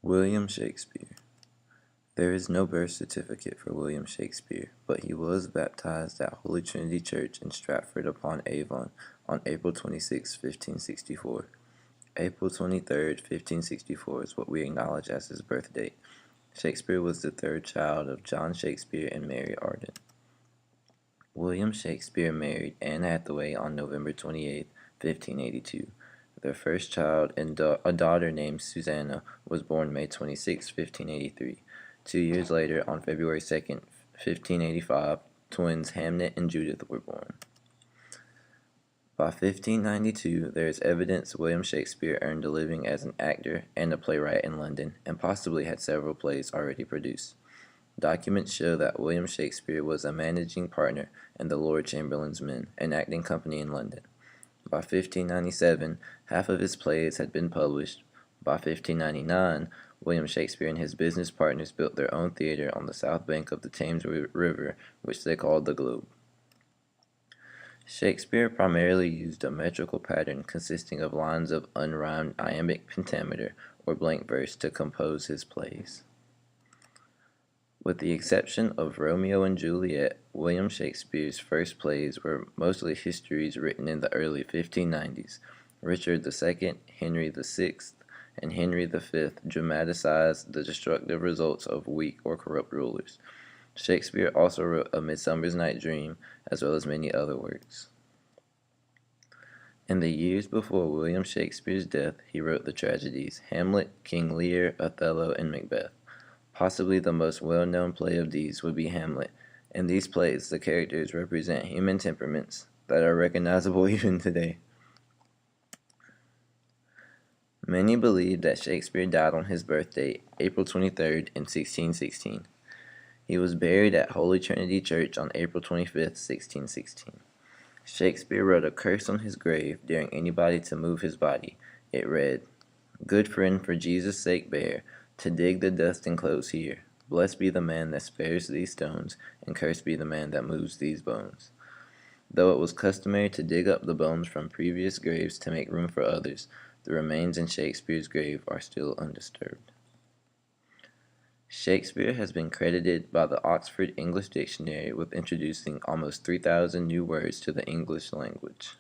William Shakespeare. There is no birth certificate for William Shakespeare, but he was baptized at Holy Trinity Church in Stratford-upon-Avon on April 26, 1564. April 23, 1564 is what we acknowledge as his birth date. Shakespeare was the third child of John Shakespeare and Mary Arden. William Shakespeare married Anne Hathaway on November 28, 1582. Their first child, a daughter named Susanna, was born May 26, 1583. 2 years later, on February 2, 1585, twins Hamnet and Judith were born. By 1592, there is evidence William Shakespeare earned a living as an actor and a playwright in London, and possibly had several plays already produced. Documents show that William Shakespeare was a managing partner in the Lord Chamberlain's Men, an acting company in London. By 1597, half of his plays had been published. By 1599, William Shakespeare and his business partners built their own theater on the south bank of the Thames River, which they called the Globe. Shakespeare primarily used a metrical pattern consisting of lines of unrhymed iambic pentameter or blank verse to compose his plays. With the exception of Romeo and Juliet, William Shakespeare's first plays were mostly histories written in the early 1590s. Richard II, Henry VI, and Henry V dramatized the destructive results of weak or corrupt rulers. Shakespeare also wrote A Midsummer Night's Dream, as well as many other works. In the years before William Shakespeare's death, he wrote the tragedies Hamlet, King Lear, Othello, and Macbeth. Possibly the most well-known play of these would be Hamlet. In these plays, the characters represent human temperaments that are recognizable even today. Many believe that Shakespeare died on his birthday, April 23rd, in 1616. He was buried at Holy Trinity Church on April 25th, 1616. Shakespeare wrote a curse on his grave, daring anybody to move his body. It read, "Good friend, for Jesus' sake bear, to dig the dust enclosed here. Blessed be the man that spares these stones, and cursed be the man that moves these bones." Though it was customary to dig up the bones from previous graves to make room for others, the remains in Shakespeare's grave are still undisturbed. Shakespeare has been credited by the Oxford English Dictionary with introducing almost 3,000 new words to the English language.